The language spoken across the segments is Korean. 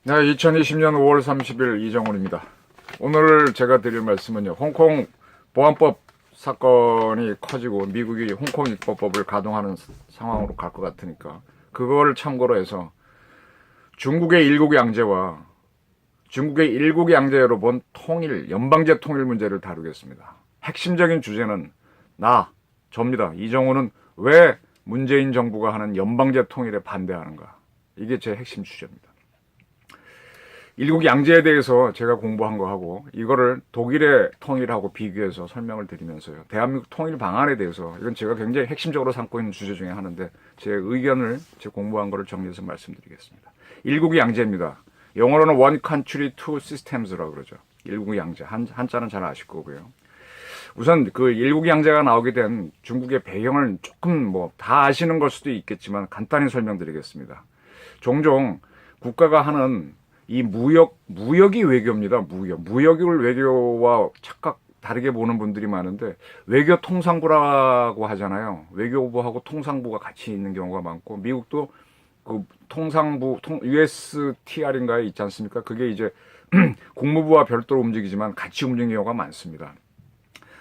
네, 2020년 5월 30일 이정훈입니다. 오늘 제가 드릴 말씀은요, 홍콩 보안법 사건이 커지고 미국이 홍콩 입법법을 가동하는 상황으로 갈 것 같으니까 그걸 참고로 해서 중국의 일국 양제와 중국의 일국 양제로 본 통일, 연방제 통일 문제를 다루겠습니다. 핵심적인 주제는 접니다. 이정훈은 왜 문재인 정부가 하는 연방제 통일에 반대하는가? 이게 제 핵심 주제입니다. 일국 양제에 대해서 제가 공부한 거 하고 이거를 독일의 통일하고 비교해서 설명을 드리면서요. 대한민국 통일 방안에 대해서 이건 제가 굉장히 핵심적으로 삼고 있는 주제 중에 하나인데 제 의견을 제 공부한 거를 정리해서 말씀드리겠습니다. 일국 양제입니다. 영어로는 One Country, Two Systems라고 그러죠. 일국 양제. 한자는 잘 아실 거고요. 우선 그 일국 양제가 나오게 된 중국의 배경을 조금 다 아시는 걸 수도 있겠지만 간단히 설명드리겠습니다. 종종 국가가 하는 이 무역이 외교입니다. 무역을 외교와 착각 다르게 보는 분들이 많은데 외교 통상부라고 하잖아요. 외교부하고 통상부가 같이 있는 경우가 많고 미국도 그 통상부, USTR인가에 있지 않습니까? 그게 이제 국무부와 별도로 움직이지만 같이 움직이는 경우가 많습니다.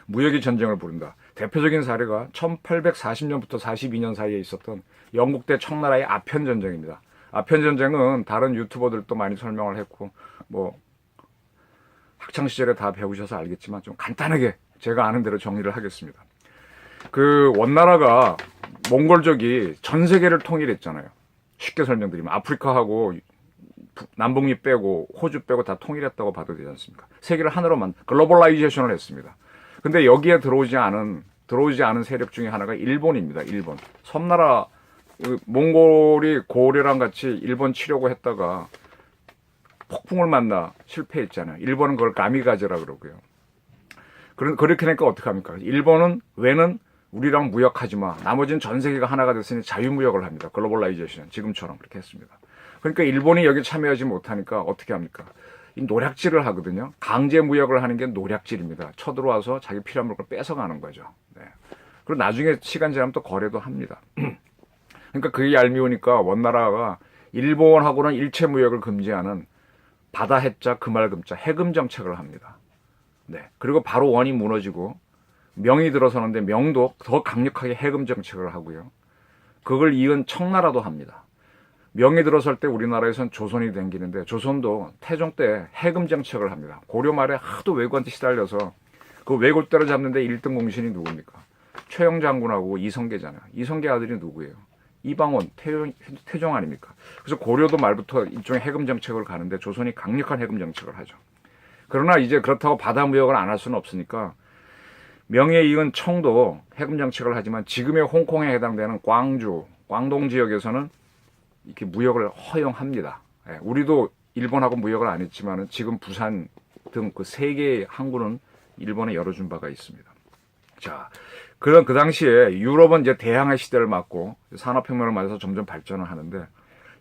무역의 전쟁을 부른다. 대표적인 사례가 1840년부터 42년 사이에 있었던 영국 대 청나라의 아편 전쟁입니다. 아편 전쟁은 다른 유튜버들도 많이 설명을 했고 학창 시절에 다 배우셔서 알겠지만 좀 간단하게 제가 아는 대로 정리를 하겠습니다. 그 원나라가 몽골족이 전 세계를 통일했잖아요. 쉽게 설명드리면 아프리카하고 남북미 빼고 호주 빼고 다 통일했다고 봐도 되지 않습니까? 세계를 하나로만 글로벌라이제이션을 했습니다. 근데 여기에 들어오지 않은 세력 중에 하나가 일본입니다. 일본. 섬나라 몽골이 고려랑 같이 일본 치려고 했다가 폭풍을 만나 실패했잖아요. 일본은 그걸 가미가제라 그러고요. 그렇게 되니까 어떡합니까? 일본은 왜는 우리랑 무역하지 마. 나머지는 전 세계가 하나가 됐으니 자유무역을 합니다. 글로벌라이제이션. 지금처럼 그렇게 했습니다. 그러니까 일본이 여기 참여하지 못하니까 어떻게 합니까? 이 노략질을 하거든요. 강제 무역을 하는 게 노략질입니다. 쳐들어와서 자기 필요한 물건을 뺏어가는 거죠. 네. 그리고 나중에 시간 지나면 또 거래도 합니다. 그러니까 그게 얄미우니까 원나라가 일본하고는 일체 무역을 금지하는 바다 해자 금알금자 해금 정책을 합니다. 네. 그리고 바로 원이 무너지고 명이 들어서는데 명도 더 강력하게 해금 정책을 하고요. 그걸 이은 청나라도 합니다. 명이 들어설 때 우리나라에선 조선이 댕기는데 조선도 태종 때 해금 정책을 합니다. 고려 말에 하도 외국한테 시달려서 그 외골 때려잡는데 1등 공신이 누굽니까? 최영 장군하고 이성계잖아요. 이성계 아들이 누구예요? 이방원, 태종 아닙니까? 그래서 고려도 말부터 일종의 해금 정책을 가는데 조선이 강력한 해금 정책을 하죠. 그러나 이제 그렇다고 바다 무역을 안 할 수는 없으니까 명에 이은 청도 해금 정책을 하지만 지금의 홍콩에 해당되는 광동 지역에서는 이렇게 무역을 허용합니다. 예, 우리도 일본하고 무역을 안 했지만은 지금 부산 등 그 세 개의 항구는 일본에 열어준 바가 있습니다. 자, 그 당시에 유럽은 이제 대항해 시대를 맞고 산업혁명을 맞아서 점점 발전을 하는데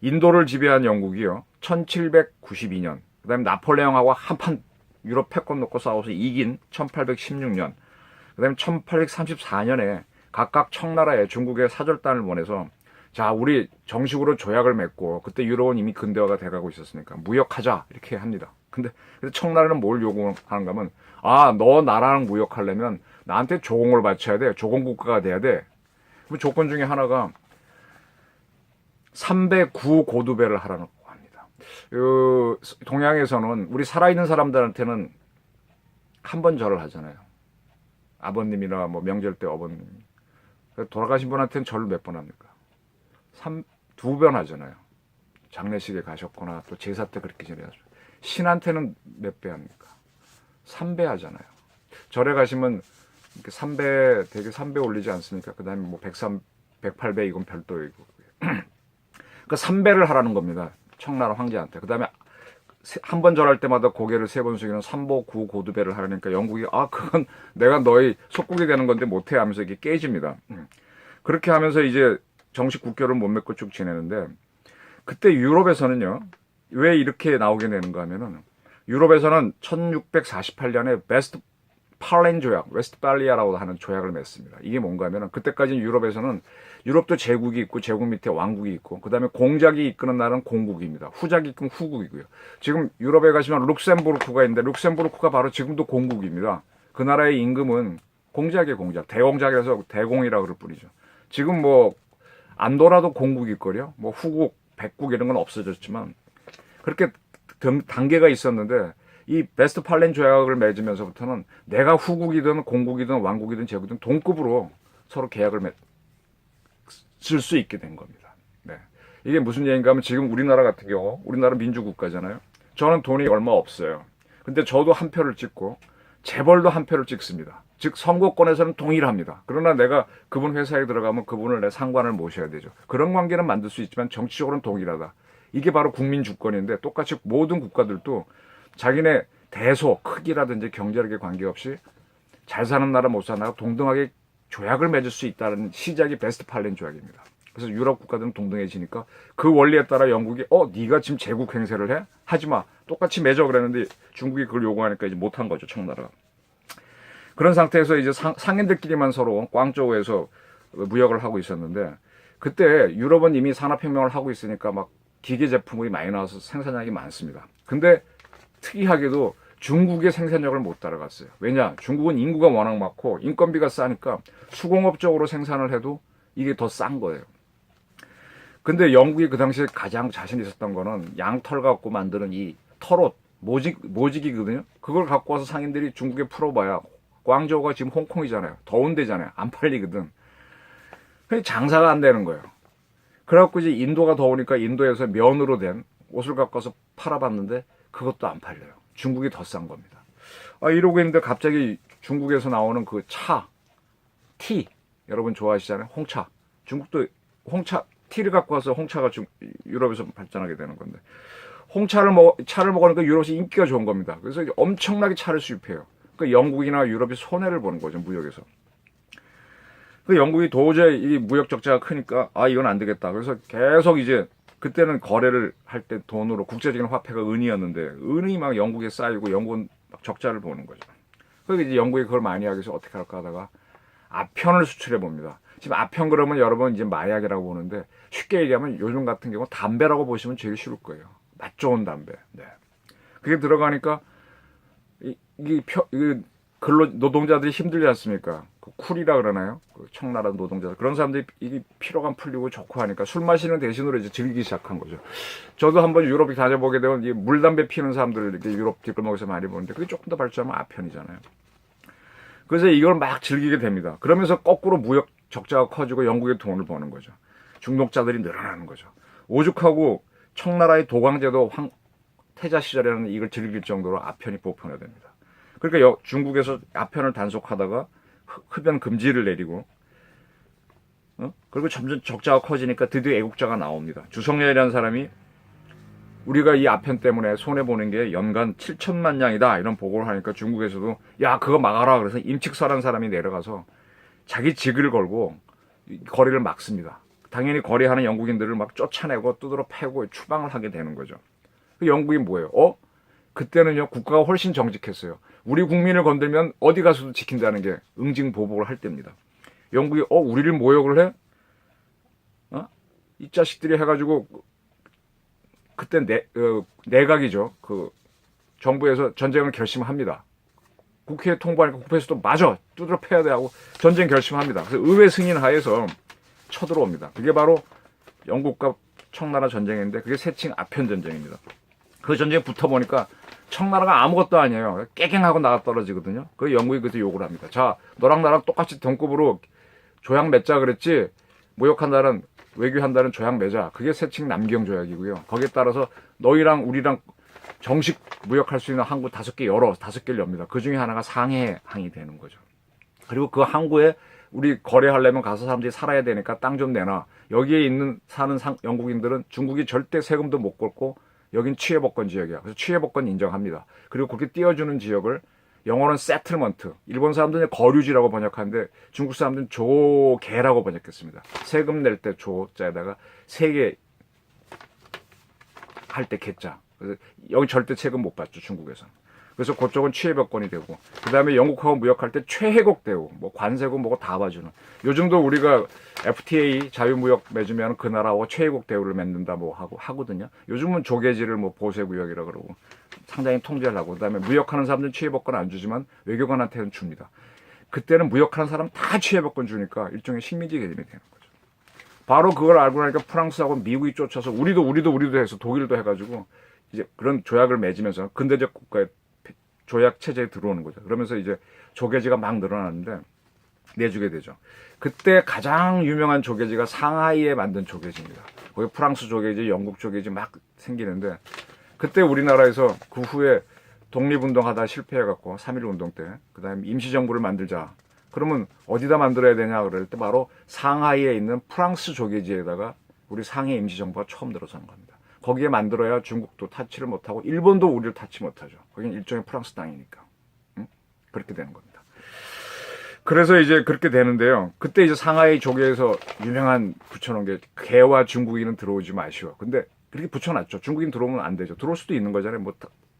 인도를 지배한 영국이요. 1792년, 그 다음에 나폴레옹하고 한판 유럽 패권 놓고 싸워서 이긴 1816년, 그 다음에 1834년에 각각 청나라에 중국에 사절단을 보내서 자, 우리 정식으로 조약을 맺고 그때 유럽은 이미 근대화가 돼가고 있었으니까 무역하자 이렇게 합니다. 근데 청나라는 뭘 요구하는가 하면 너 나라랑 무역하려면 나한테 조공을 바쳐야 돼. 조공국가가 돼야 돼. 그 조건 중에 하나가 3배 9고두배를 하라고 합니다. 동양에서는 우리 살아있는 사람들한테는 한 번 절을 하잖아요. 아버님이나 명절 때 어버님. 돌아가신 분한테는 절을 몇 번 합니까? 2번 하잖아요. 장례식에 가셨거나 또 제사 때 그렇게 지내야죠. 신한테는 몇 배 합니까? 3배 하잖아요. 절에 가시면 이렇게 3배, 되게 3배 올리지 않습니까? 그 다음에 103, 108배 이건 별도이고. 그러니까 3배를 하라는 겁니다. 청나라 황제한테. 그 다음에 한 번 절할 때마다 고개를 3번 숙이는 3보 9고두배를 하라니까 영국이 그건 내가 너희 속국이 되는 건데 못해 하면서 이게 깨집니다. 그렇게 하면서 이제 정식 국교를 못 맺고 쭉 지내는데 그때 유럽에서는요. 왜 이렇게 나오게 되는가 하면은 유럽에서는 1648년에 베스트 웨스트팔렌 조약, 웨스트팔리아라고 하는 조약을 맺습니다. 이게 뭔가 하면은 그때까지는 유럽에서는 유럽도 제국이 있고 제국 밑에 왕국이 있고 그다음에 공작이 이끄는 나라는 공국입니다. 후작이 이끄면 후국이고요. 지금 유럽에 가시면 룩셈부르크가 있는데 룩셈부르크가 바로 지금도 공국입니다. 그 나라의 임금은 공작이에요, 공작. 대공작이라서 대공이라고 그럴 뿐이죠. 지금 뭐 안도라도 공국이 있거려. 뭐 후국, 백국 이런 건 없어졌지만 그렇게 단계가 있었는데 이 웨스트팔렌 조약을 맺으면서부터는 내가 후국이든 공국이든 왕국이든 제국이든 동급으로 서로 계약을 쓸 수 있게 된 겁니다. 네. 이게 무슨 얘기인가 하면 지금 우리나라 같은 경우 우리나라 민주국가잖아요. 저는 돈이 얼마 없어요. 근데 저도 한 표를 찍고 재벌도 한 표를 찍습니다. 즉 선거권에서는 동일합니다. 그러나 내가 그분 회사에 들어가면 그분을 내 상관을 모셔야 되죠. 그런 관계는 만들 수 있지만 정치적으로는 동일하다. 이게 바로 국민 주권인데 똑같이 모든 국가들도 자기네 대소, 크기라든지 경제력에 관계없이 잘 사는 나라 못 사는 나라 동등하게 조약을 맺을 수 있다는 시작이 웨스트팔렌 조약입니다. 그래서 유럽 국가들은 동등해지니까 그 원리에 따라 영국이 네가 지금 제국 행세를 해? 하지마. 똑같이 맺어 그랬는데 중국이 그걸 요구하니까 이제 못한 거죠. 청나라가. 그런 상태에서 이제 상인들끼리만 서로 꽝저우에서 무역을 하고 있었는데 그때 유럽은 이미 산업혁명을 하고 있으니까 막 기계 제품이 많이 나와서 생산량이 많습니다. 근데 특이하게도 중국의 생산력을 못 따라갔어요. 왜냐? 중국은 인구가 워낙 많고 인건비가 싸니까 수공업적으로 생산을 해도 이게 더 싼 거예요. 근데 영국이 그 당시에 가장 자신 있었던 거는 양털 갖고 만드는 이 털옷, 모직이거든요. 그걸 갖고 와서 상인들이 중국에 풀어봐야 광저우가 지금 홍콩이잖아요. 더운 데잖아요. 안 팔리거든. 근데 장사가 안 되는 거예요. 그래갖고 이제 인도가 더우니까 인도에서 면으로 된 옷을 갖고 와서 팔아봤는데 그것도 안 팔려요. 중국이 더 싼 겁니다. 이러고 있는데 갑자기 중국에서 나오는 그 차, 티, 여러분 좋아하시잖아요. 홍차. 중국도 홍차, 티를 갖고 와서 홍차가 유럽에서 발전하게 되는 건데 차를 먹으니까 유럽에서 인기가 좋은 겁니다. 그래서 엄청나게 차를 수입해요. 그 영국이나 유럽이 손해를 보는 거죠, 무역에서. 그 영국이 도저히 이 무역 적자가 크니까 이건 안 되겠다. 그래서 계속 이제 그때는 거래를 할 때 돈으로 국제적인 화폐가 은이었는데 은이 막 영국에 쌓이고 영국은 막 적자를 보는 거죠. 그래서 이제 영국이 그걸 많이 하기 위해서 어떻게 할까 하다가 아편을 수출해 봅니다. 지금 아편 그러면 여러분 이제 마약이라고 보는데 쉽게 얘기하면 요즘 같은 경우 담배라고 보시면 제일 쉬울 거예요. 맛 좋은 담배. 네. 그게 들어가니까 노동자들이 힘들지 않습니까? 그 쿨이라 그러나요? 그 청나라 노동자들. 그런 사람들이 이게 피로감 풀리고 좋고 하니까 술 마시는 대신으로 이제 즐기기 시작한 거죠. 저도 한번 유럽에 다녀보게 되면 이 물담배 피는 사람들을 이렇게 유럽 뒷골목에서 많이 보는데 그게 조금 더 발전하면 아편이잖아요. 그래서 이걸 막 즐기게 됩니다. 그러면서 거꾸로 무역 적자가 커지고 영국의 돈을 버는 거죠. 중독자들이 늘어나는 거죠. 오죽하고 청나라의 도광제도 태자 시절에는 이걸 즐길 정도로 아편이 보편화됩니다. 그러니까 중국에서 아편을 단속하다가 흡연 금지를 내리고 그리고 점점 적자가 커지니까 드디어 애국자가 나옵니다. 주성렬이라는 사람이 우리가 이 아편 때문에 손해보는 게 연간 7천만 냥이다 이런 보고를 하니까 중국에서도 야 그거 막아라 그래서 임칙서라는 사람이 내려가서 자기 직을 걸고 거리를 막습니다. 당연히 거래하는 영국인들을 막 쫓아내고 두드러 패고 추방을 하게 되는 거죠. 영국이 뭐예요? 그때는요 국가가 훨씬 정직했어요. 우리 국민을 건들면 어디 가서도 지킨다는 게 응징보복을 할 때입니다. 영국이 우리를 모욕을 해? 이 자식들이 해가지고 그때 내각이죠. 그 정부에서 전쟁을 결심합니다. 국회에 통보하니까 국회에서도 맞아 두드러 패야 돼 하고 전쟁 결심합니다. 그래서 의회 승인 하에서 쳐들어옵니다. 그게 바로 영국과 청나라 전쟁인데 그게 세칭 아편 전쟁입니다. 그 전쟁에 붙어보니까 청나라가 아무것도 아니에요. 깨갱하고 나가 떨어지거든요. 그 영국이 그때 욕을 합니다. 자, 너랑 나랑 똑같이 동급으로 조약 맺자 그랬지. 무역한다는 외교한다는 조약 맺자. 그게 세칭 남경 조약이고요. 거기에 따라서 너희랑 우리랑 정식 무역할 수 있는 항구 5개를 엽니다. 그 중에 하나가 상해 항이 되는 거죠. 그리고 그 항구에 우리 거래하려면 가서 사람들이 살아야 되니까 땅 좀 내놔. 여기에 사는 영국인들은 중국이 절대 세금도 못 걷고 여긴 취해복권 지역이야. 그래서 취해복권 인정합니다. 그리고 그렇게 띄워주는 지역을 영어로는 세틀먼트, 일본 사람들은 거류지라고 번역하는데 중국 사람들은 조개라고 번역했습니다. 세금 낼 때 조자에다가 세계 할 때 개자. 그래서 여기 절대 세금 못 받죠, 중국에서. 그래서 그쪽은 취해법권이 되고, 그 다음에 영국하고 무역할 때 최혜국 대우, 뭐 관세고 뭐고 다 봐주는. 요즘도 우리가 FTA 자유무역 맺으면 그 나라하고 최혜국 대우를 맺는다 뭐 하거든요. 요즘은 조개지를 뭐 보세구역이라 그러고 상당히 통제를 하고, 그 다음에 무역하는 사람들은 취해법권 안 주지만 외교관한테는 줍니다. 그때는 무역하는 사람 다 취해법권 주니까 일종의 식민지 개념이 되는 거죠. 바로 그걸 알고 나니까 프랑스하고 미국이 쫓아서 우리도 해서 독일도 해가지고 이제 그런 조약을 맺으면서 근대적 국가의 조약 체제에 들어오는 거죠. 그러면서 이제 조개지가 막 늘어났는데 내주게 되죠. 그때 가장 유명한 조개지가 상하이에 만든 조개지입니다. 거기 프랑스 조개지, 영국 조개지 막 생기는데, 그때 우리나라에서 그 후에 독립운동하다 실패해갖고 3.1 운동 때, 그 다음에 임시정부를 만들자. 그러면 어디다 만들어야 되냐 그럴 때 바로 상하이에 있는 프랑스 조개지에다가 우리 상해 임시정부가 처음 들어서는 겁니다. 거기에 만들어야 중국도 타치를 못하고 일본도 우리를 타치 못하죠. 거긴 일종의 프랑스 땅이니까. 응? 그렇게 되는 겁니다. 그래서 이제 그렇게 되는데요. 그때 이제 상하이 조개에서 유명한 붙여놓은 게, 개와 중국인은 들어오지 마시오. 근데 그렇게 붙여놨죠. 중국인 들어오면 안 되죠. 들어올 수도 있는 거잖아요. 뭐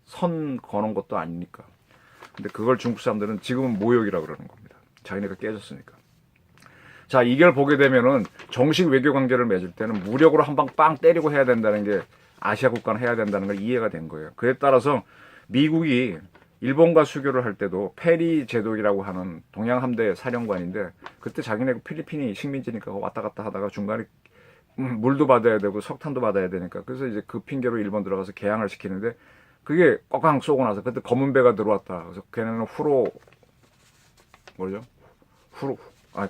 선 거는 것도 아니니까. 근데 그걸 중국 사람들은 지금은 모욕이라고 그러는 겁니다. 자기네가 깨졌으니까. 자, 이걸 보게 되면은 정식 외교 관계를 맺을 때는 무력으로 한 방 빵 때리고 해야 된다는 게, 아시아 국가는 해야 된다는 걸 이해가 된 거예요. 그에 따라서 미국이 일본과 수교를 할 때도 페리 제독이라고 하는 동양 함대 사령관인데, 그때 자기네 필리핀이 식민지니까 왔다 갔다 하다가 중간에 물도 받아야 되고 석탄도 받아야 되니까, 그래서 이제 그 핑계로 일본 들어가서 개항을 시키는데, 그게 꽉꽉 쏘고 나서 그때 검은 배가 들어왔다. 그래서 걔네는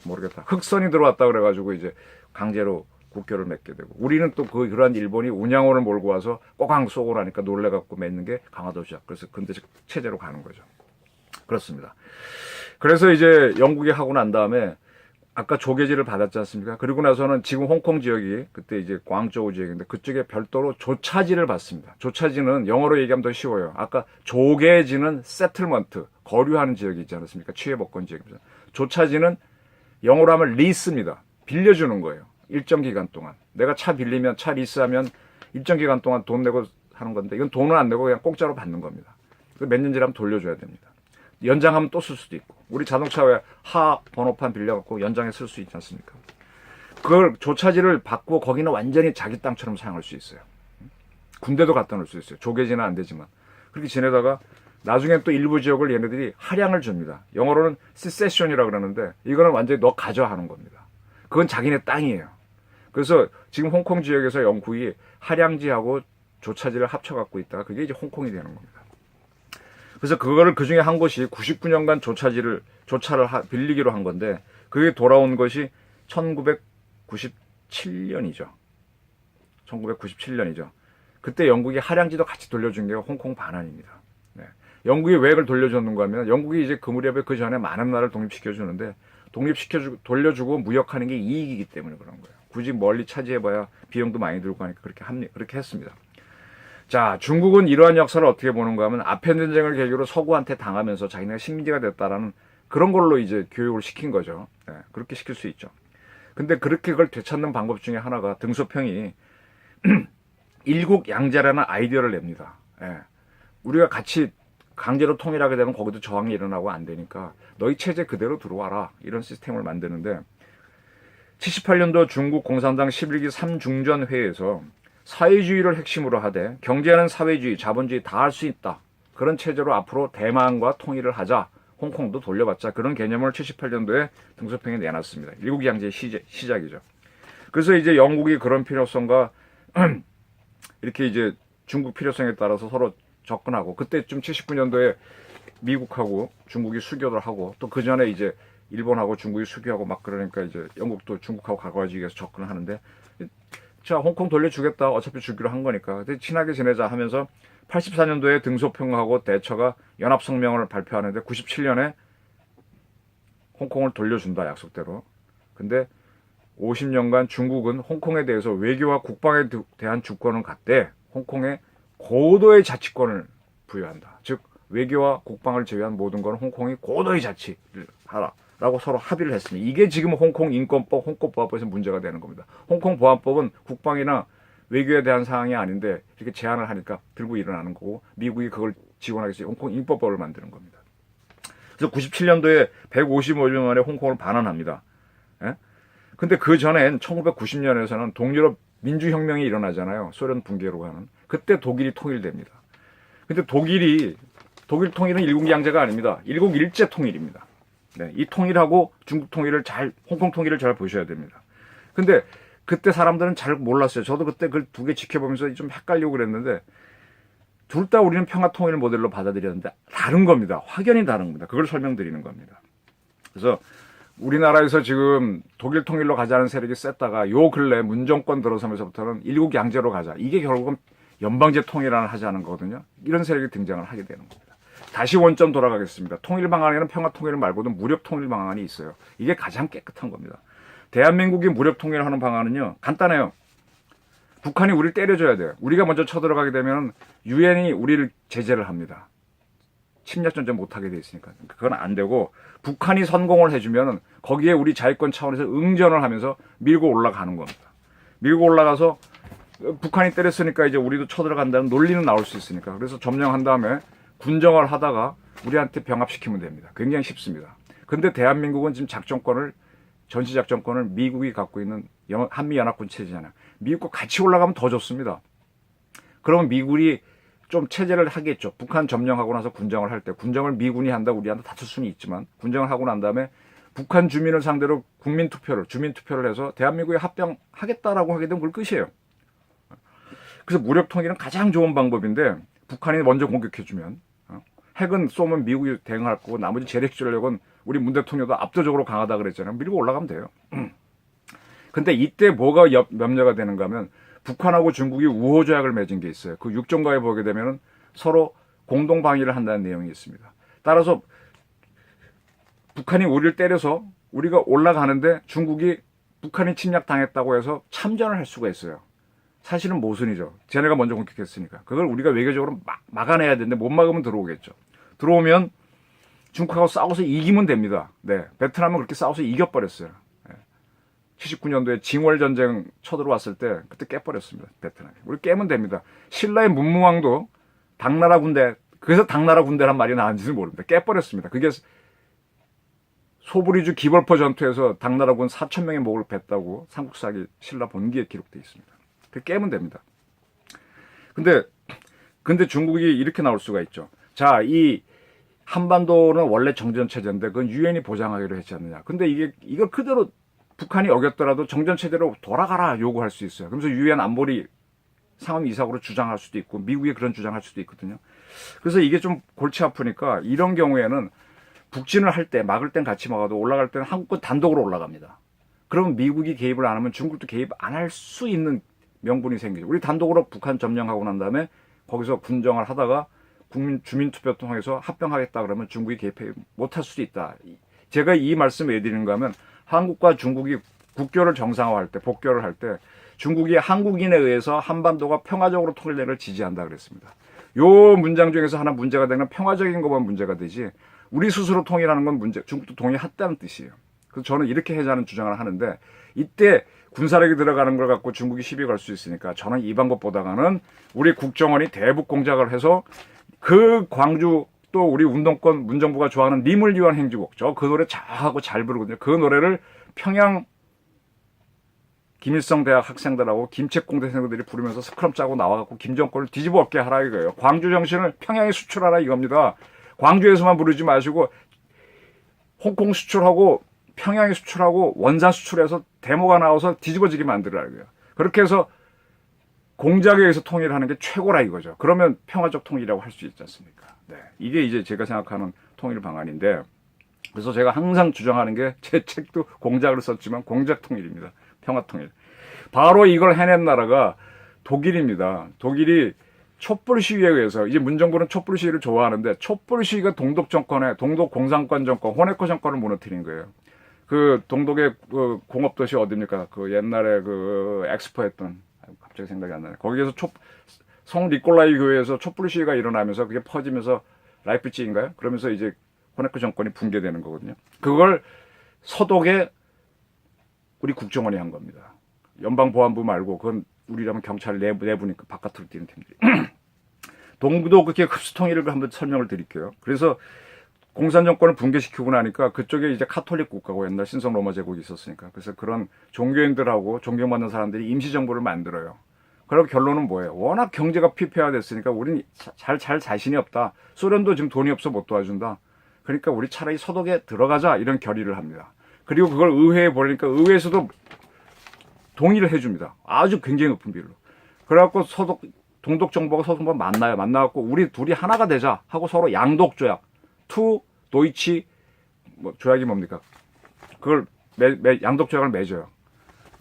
모르겠다. 흑선이 들어왔다 그래가지고 이제 강제로 국교를 맺게 되고, 우리는 또 그러한 일본이 운양원을 몰고 와서 꽉꽉 쏘고 나니까 놀래갖고 맺는 게 강화도시작. 그래서 근대적 체제로 가는 거죠. 그렇습니다. 그래서 이제 영국이 하고 난 다음에 아까 조개지를 받았지 않습니까? 그리고 나서는 지금 홍콩 지역이 그때 이제 광저우 지역인데, 그쪽에 별도로 조차지를 받습니다. 조차지는 영어로 얘기하면 더 쉬워요. 아까 조개지는 세틀먼트, 거류하는 지역이 있지 않습니까? 취해법권 지역입니다. 조차지는 영어로 하면 리스입니다. 빌려주는 거예요. 일정 기간 동안. 내가 차 빌리면, 차 리스하면 일정 기간 동안 돈 내고 하는 건데, 이건 돈은 안 내고 그냥 공짜로 받는 겁니다. 몇 년 지나면 돌려줘야 됩니다. 연장하면 또 쓸 수도 있고, 우리 자동차 왜 하 번호판 빌려갖고 연장해 쓸 수 있지 않습니까? 그걸 조차지를 받고 거기는 완전히 자기 땅처럼 사용할 수 있어요. 군대도 갖다 놓을 수 있어요. 조개지는 안 되지만. 그렇게 지내다가 나중에 또 일부 지역을 얘네들이 할양을 줍니다. 영어로는 secession이라고 그러는데, 이거는 완전히 너 가져 하는 겁니다. 그건 자기네 땅이에요. 그래서 지금 홍콩 지역에서 영국이 할양지하고 조차지를 합쳐 갖고 있다가 그게 이제 홍콩이 되는 겁니다. 그래서 그거를 그 중에 한 것이 99년간 조차를 빌리기로 한 건데, 그게 돌아온 것이 1997년이죠. 1997년이죠. 그때 영국이 할양지도 같이 돌려준 게 홍콩 반환입니다. 네. 영국이 왜 그걸 돌려줬는가 하면, 영국이 이제 그 무렵에 그 전에 많은 나라를 독립시켜주는데, 돌려주고 무역하는 게 이익이기 때문에 그런 거예요. 굳이 멀리 차지해봐야 비용도 많이 들고 하니까 그렇게 했습니다. 자, 중국은 이러한 역사를 어떻게 보는가 하면, 아편전쟁을 계기로 서구한테 당하면서 자기네가 식민지가 됐다라는 그런 걸로 이제 교육을 시킨 거죠. 네, 그렇게 시킬 수 있죠. 근데 그렇게 그걸 되찾는 방법 중에 하나가 등소평이 일국양제라는 아이디어를 냅니다. 네, 우리가 같이 강제로 통일하게 되면 거기도 저항이 일어나고 안 되니까 너희 체제 그대로 들어와라, 이런 시스템을 만드는데, 78년도 중국 공산당 11기 3중전 회의에서 사회주의를 핵심으로 하되 경제는 사회주의, 자본주의 다 할 수 있다. 그런 체제로 앞으로 대만과 통일을 하자. 홍콩도 돌려받자. 그런 개념을 78년도에 등소평에 내놨습니다. 일국양제의 시작이죠. 그래서 이제 영국이 그런 필요성과 이렇게 이제 중국 필요성에 따라서 서로 접근하고, 그때쯤 79년도에 미국하고 중국이 수교를 하고, 또 그 전에 이제 일본하고 중국이 수교하고 막 그러니까 이제 영국도 중국하고 가까워지기 위해서 접근을 하는데, 자, 홍콩 돌려주겠다. 어차피 주기로 한 거니까. 근데 친하게 지내자 하면서 84년도에 등소평하고 대처가 연합성명을 발표하는데, 97년에 홍콩을 돌려준다, 약속대로. 근데 50년간 중국은 홍콩에 대해서 외교와 국방에 대한 주권을 갖되 홍콩에 고도의 자치권을 부여한다. 즉, 외교와 국방을 제외한 모든 건 홍콩이 고도의 자치를 하라. 라고 서로 합의를 했습니다. 이게 지금 홍콩 인권법, 홍콩 보안법에서 문제가 되는 겁니다. 홍콩 보안법은 국방이나 외교에 대한 사항이 아닌데 이렇게 제안을 하니까 들고 일어나는 거고 미국이 그걸 지원하기 위해서 홍콩 인법법을 만드는 겁니다. 그래서 97년도에 155년 만에 홍콩을 반환합니다. 예? 근데 그 전엔 1990년에서는 동유럽 민주혁명이 일어나잖아요. 소련 붕괴로 가는. 그때 독일이 통일됩니다. 근데 독일 통일은 일국 양제가 아닙니다. 일국 일제 통일입니다. 네, 이 통일하고 중국 통일을 홍콩 통일을 잘 보셔야 됩니다. 근데 그때 사람들은 잘 몰랐어요. 저도 그때 그 두 개 지켜보면서 좀 헷갈리고 그랬는데 둘 다 우리는 평화 통일 모델로 받아들였는데 다른 겁니다. 확연히 다른 겁니다. 그걸 설명드리는 겁니다. 그래서 우리나라에서 지금 독일 통일로 가자는 세력이 셌다가 요 근래 문정권 들어서면서부터는 일국 양제로 가자. 이게 결국은 연방제 통일안을 하자는 거거든요. 이런 세력이 등장을 하게 되는 겁니다. 다시 원점 돌아가겠습니다. 통일 방안에는 평화 통일 말고도 무력 통일 방안이 있어요. 이게 가장 깨끗한 겁니다. 대한민국이 무력 통일하는 방안은요. 간단해요. 북한이 우리를 때려줘야 돼요. 우리가 먼저 쳐들어가게 되면 유엔이 우리를 제재를 합니다. 침략 전쟁 못하게 돼 있으니까. 그건 안 되고 북한이 선공을 해주면 거기에 우리 자위권 차원에서 응전을 하면서 밀고 올라가는 겁니다. 밀고 올라가서 북한이 때렸으니까 이제 우리도 쳐들어간다는 논리는 나올 수 있으니까. 그래서 점령한 다음에 군정을 하다가 우리한테 병합시키면 됩니다. 굉장히 쉽습니다. 근데 대한민국은 지금 전시작전권을 미국이 갖고 있는 한미연합군 체제잖아요. 미국과 같이 올라가면 더 좋습니다. 그러면 미국이 좀 체제를 하겠죠. 북한 점령하고 나서 군정을 할 때 군정을 미군이 한다 우리한테 다툴 수는 있지만 군정을 하고 난 다음에 북한 주민을 상대로 주민 투표를 해서 대한민국에 합병하겠다라고 하게 되면 그걸 끝이에요. 그래서 무력 통일은 가장 좋은 방법인데 북한이 먼저 공격해주면 핵은 쏘면 미국이 대응할 거고 나머지 재래식 전력은 우리 문 대통령도 압도적으로 강하다 그랬잖아요. 밀고 올라가면 돼요. 근데 이때 뭐가 염려가 되는가 하면 북한하고 중국이 우호조약을 맺은 게 있어요. 그 6종가에 보게 되면 서로 공동 방위를 한다는 내용이 있습니다. 따라서 북한이 우리를 때려서 우리가 올라가는데 중국이 북한이 침략당했다고 해서 참전을 할 수가 있어요. 사실은 모순이죠. 쟤네가 먼저 공격했으니까. 그걸 우리가 외교적으로 막아내야 되는데 못 막으면 들어오겠죠. 들어오면 중국하고 싸워서 이기면 됩니다. 네, 베트남은 그렇게 싸워서 이겨버렸어요. 79년도에 징월전쟁 쳐들어왔을 때 그때 깨버렸습니다. 베트남이. 우리 깨면 됩니다. 신라의 문무왕도 당나라 군대, 그래서 당나라 군대란 말이 나왔는지는 모릅니다. 깨버렸습니다. 그게 소브리주 기벌포 전투에서 당나라 군 4,000명의 목을 뱉다고 삼국사기 신라 본기에 기록되어 있습니다. 그 깨면 됩니다. 근데 중국이 이렇게 나올 수가 있죠. 자, 이 한반도는 원래 정전체제인데 그건 유엔이 보장하기로 했지 않느냐. 근데 이걸 그대로 북한이 어겼더라도 정전체제로 돌아가라 요구할 수 있어요. 그러면서 유엔 안보리 상임이사국으로 주장할 수도 있고 미국이 그런 주장할 수도 있거든요. 그래서 이게 좀 골치 아프니까 이런 경우에는 북진을 할 때 막을 땐 같이 막아도 올라갈 때는 한국군 단독으로 올라갑니다. 그러면 미국이 개입을 안 하면 중국도 개입 안 할 수 있는 명분이 생기죠. 우리 단독으로 북한 점령하고 난 다음에 거기서 군정을 하다가 주민투표 통해서 합병하겠다 그러면 중국이 개입 못할 수도 있다. 제가 이 말씀 왜 드리는가 하면 한국과 중국이 국교를 정상화할 때, 복교를 할 때 중국이 한국인에 의해서 한반도가 평화적으로 통일되는 지지한다 그랬습니다. 요 문장 중에서 하나 문제가 되는 평화적인 것만 문제가 되지 우리 스스로 통일하는 건 중국도 동의했다는 뜻이에요. 그래서 저는 이렇게 하자는 주장을 하는데 이때 군사력이 들어가는 걸 갖고 중국이 시비 걸 수 있으니까 저는 이 방법보다는 우리 국정원이 대북 공작을 해서 그 광주 또 우리 운동권 문정부가 좋아하는 님을 위한 행주곡 그 노래 잘하고 잘 부르거든요. 그 노래를 평양 김일성 대학 학생들하고 김책공대생들이 부르면서 스크럼 짜고 나와갖고 김정권을 뒤집어 엎게 하라 이거예요. 광주 정신을 평양에 수출하라 이겁니다. 광주에서만 부르지 마시고 홍콩 수출하고 평양에 수출하고 원산 수출해서 데모가 나와서 뒤집어지게 만들어라 이거예요. 그렇게 해서 공작에 의해서 통일하는 게 최고라 이거죠. 그러면 평화적 통일이라고 할 수 있지 않습니까? 네, 이게 이제 제가 생각하는 통일 방안인데 그래서 제가 항상 주장하는 게 제 책도 공작을 썼지만 공작 통일입니다. 평화 통일. 바로 이걸 해낸 나라가 독일입니다. 독일이 촛불 시위에 의해서 이제 문정부는 촛불 시위를 좋아하는데 촛불 시위가 동독 공산권 정권, 호네코 정권을 무너뜨린 거예요. 그 동독의 그 공업도시 어디입니까? 그 옛날에 그 엑스포 했던 갑자기 생각이 안 나네. 거기에서 성 니콜라이 교회에서 촛불 시위가 일어나면서 그게 퍼지면서 라이프치히인가요? 그러면서 이제 호네코 정권이 붕괴되는 거거든요. 그걸 서독에 우리 국정원이 한 겁니다. 연방보안부 말고 그건 우리라면 경찰 내부니까 바깥으로 뛰는 팀들이. 동부도 그렇게 흡수 통일을 한번 설명을 드릴게요. 그래서 공산 정권을 붕괴시키고 나니까 그쪽에 이제 카톨릭 국가고 옛날 신성 로마 제국이 있었으니까 그래서 그런 종교인들하고 존경받는 사람들이 임시정부를 만들어요. 그리고 결론은 뭐예요? 워낙 경제가 피폐화됐으니까 우리는 잘 자신이 없다. 소련도 지금 돈이 없어 못 도와준다. 그러니까 우리 차라리 서독에 들어가자 이런 결의를 합니다. 그리고 그걸 의회에 보내니까 의회에서도 동의를 해줍니다. 아주 굉장히 높은 비율로. 그래갖고 동독 정부가 서독만 만나요. 만나갖고 우리 둘이 하나가 되자 하고 서로 양독 조약, 투 도이치 뭐 조약이 뭡니까? 그걸 양독 조약을 맺어요.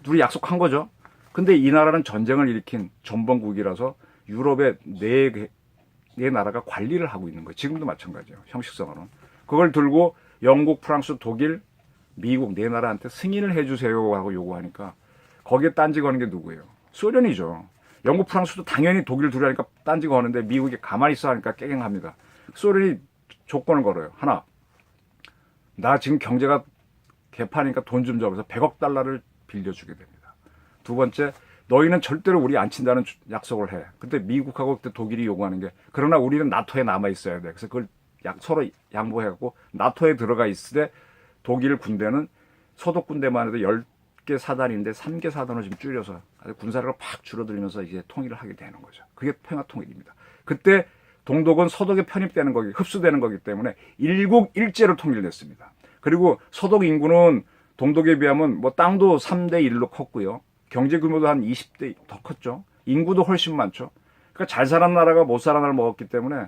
둘이 약속한 거죠. 근데 이 나라는 전쟁을 일으킨 전범국이라서 유럽의 네 나라가 관리를 하고 있는 거예요. 지금도 마찬가지예요. 형식상으로는. 그걸 들고 영국, 프랑스, 독일, 미국 네 나라한테 승인을 해주세요 하고 요구하니까 거기에 딴지 거는 게 누구예요? 소련이죠. 영국, 프랑스도 당연히 독일 둘이 하니까 딴지 거는데 미국이 가만히 있어 하니까 깨갱합니다. 소련이 조건을 걸어요. 하나, 나 지금 경제가 개판이니까 돈 좀 줘. 그래서 100억 달러를 빌려주게 됩니다. 두 번째, 너희는 절대로 우리 안 친다는 약속을 해. 근데 미국하고 그때 독일이 요구하는 게 그러나 우리는 나토에 남아 있어야 돼. 그래서 그걸 서로 양보해갖고 나토에 들어가 있을 때 독일 군대는 소독 군대만 해도 10개 사단인데 3개 사단을 지금 줄여서 군사력을 팍 줄어들면서 이제 통일을 하게 되는 거죠. 그게 평화통일입니다. 그때 동독은 서독에 편입되는 거기, 흡수되는 거기 때문에 일국 일제로 통일됐습니다. 그리고 서독 인구는 동독에 비하면 뭐 땅도 3대 1로 컸고요. 경제 규모도 한 20대 더 컸죠. 인구도 훨씬 많죠. 그러니까 잘 사는 나라가 못 사는 나라를 먹었기 때문에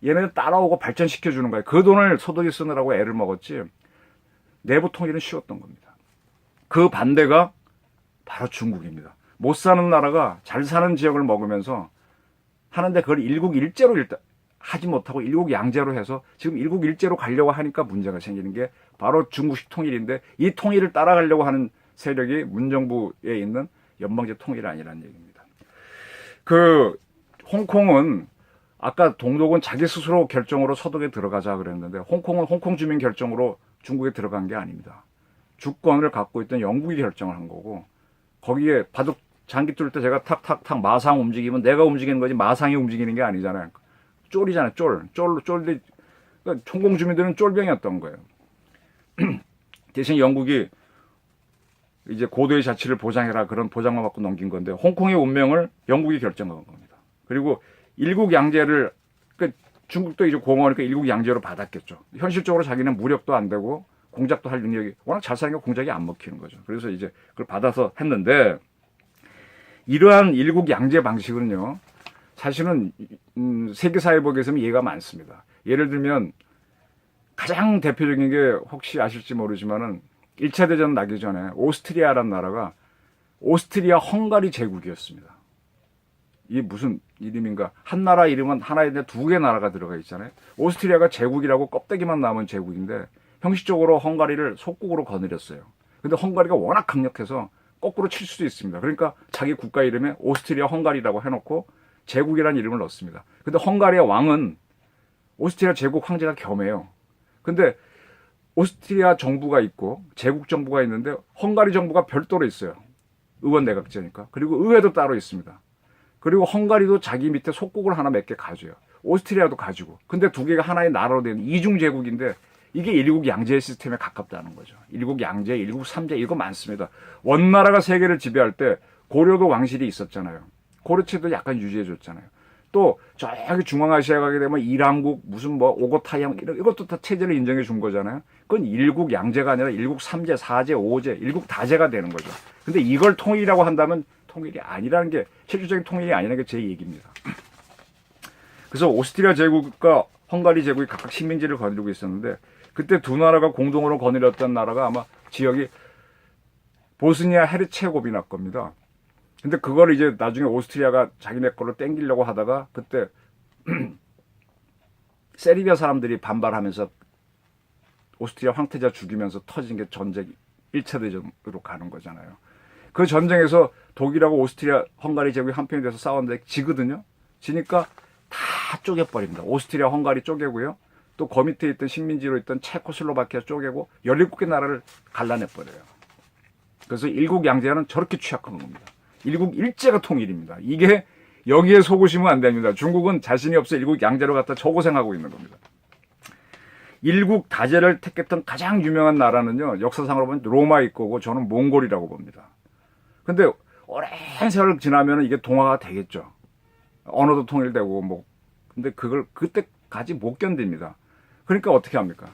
얘네들 따라오고 발전시켜 주는 거예요. 그 돈을 서독이 쓰느라고 애를 먹었지 내부 통일은 쉬웠던 겁니다. 그 반대가 바로 중국입니다. 못 사는 나라가 잘 사는 지역을 먹으면서 하는데 그걸 일국 일제로 일단 하지 못하고 일국 양제로 해서 지금 일국 일제로 가려고 하니까 문제가 생기는 게 바로 중국식 통일인데 이 통일을 따라가려고 하는 세력이 문정부에 있는 연방제 통일이 아니라는 얘기입니다. 그 홍콩은 아까 동독은 자기 스스로 결정으로 서독에 들어가자 그랬는데 홍콩은 홍콩 주민 결정으로 중국에 들어간 게 아닙니다. 주권을 갖고 있던 영국이 결정을 한 거고 거기에 바둑 장기 뚫을 때 제가 탁탁탁 마상 움직이면 내가 움직이는 거지 마상이 움직이는 게 아니잖아요. 쫄이잖아요. 쫄들 그러니까 총공 주민들은 쫄병이었던 거예요. 대신 영국이 이제 고도의 자치를 보장해라 그런 보장만 받고 넘긴 건데 홍콩의 운명을 영국이 결정한 겁니다. 그리고 일국 양제를 그러니까 중국도 이제 공허하니까 일국 양제로 받았겠죠. 현실적으로 자기는 무력도 안 되고 공작도 할 능력이 워낙 잘 사니까 공작이 안 먹히는 거죠. 그래서 이제 그걸 받아서 했는데 이러한 일국 양제 방식은요 사실은 세계사회복에서는 예가 많습니다. 예를 들면 가장 대표적인 게 혹시 아실지 모르지만은 1차 대전 나기 전에 오스트리아라는 나라가 오스트리아 헝가리 제국이었습니다. 이게 무슨 이름인가? 한 나라 이름은 하나인데 두 개 나라가 들어가 있잖아요. 오스트리아가 제국이라고 껍데기만 남은 제국인데 형식적으로 헝가리를 속국으로 거느렸어요. 근데 헝가리가 워낙 강력해서 거꾸로 칠 수도 있습니다. 그러니까 자기 국가 이름에 오스트리아 헝가리라고 해놓고 제국이라는 이름을 넣습니다. 근데 헝가리의 왕은 오스트리아 제국 황제가 겸해요. 근데 오스트리아 정부가 있고 제국 정부가 있는데 헝가리 정부가 별도로 있어요. 의원 내각제니까. 그리고 의회도 따로 있습니다. 그리고 헝가리도 자기 밑에 속국을 하나 몇 개 가져요. 오스트리아도 가지고. 근데 두 개가 하나의 나라로 된 이중 제국인데 이게 일국 양제 시스템에 가깝다는 거죠. 일국 양제, 일국 삼제 이거 많습니다. 원나라가 세계를 지배할 때 고려도 왕실이 있었잖아요. 고려체도 약간 유지해줬잖아요. 또 저기 중앙아시아 가게 되면 이란국 무슨 뭐 오고타양 이것도 다 체제를 인정해 준 거잖아요. 그건 일국 양제가 아니라 일국 삼제, 사제, 오제, 일국 다제가 되는 거죠. 근데 이걸 통일이라고 한다면 통일이 아니라는 게 실질적인 통일이 아니라는 게 제 얘기입니다. 그래서 오스트리아 제국과 헝가리 제국이 각각 식민지를 거느리고 있었는데 그때 두 나라가 공동으로 거느렸던 나라가 아마 지역이 보스니아 헤르체고비나 겁니다. 근데 그걸 이제 나중에 오스트리아가 자기네 걸로 땡기려고 하다가 그때 세르비아 사람들이 반발하면서 오스트리아 황태자 죽이면서 터진 게 전쟁 1차 대전으로 가는 거잖아요. 그 전쟁에서 독일하고 오스트리아, 헝가리 제국이 한편이 돼서 싸웠는데 지거든요. 지니까 다 쪼개버립니다. 오스트리아, 헝가리 쪼개고요. 또 그 밑에 있던 식민지로 있던 체코슬로바키아 쪼개고 17개 나라를 갈라내버려요. 그래서 일국 양제는 저렇게 취약한 겁니다. 일국 일제가 통일입니다. 이게 여기에 속으시면 안 됩니다. 중국은 자신이 없어 일국 양제로 갖다 저고생하고 있는 겁니다. 일국 다제를 택했던 가장 유명한 나라는요, 역사상으로 보면 로마일 거고 저는 몽골이라고 봅니다. 근데 오랜 세월 지나면 이게 동화가 되겠죠. 언어도 통일되고 뭐. 근데 그걸 그때까지 못 견딥니다. 그러니까 어떻게 합니까?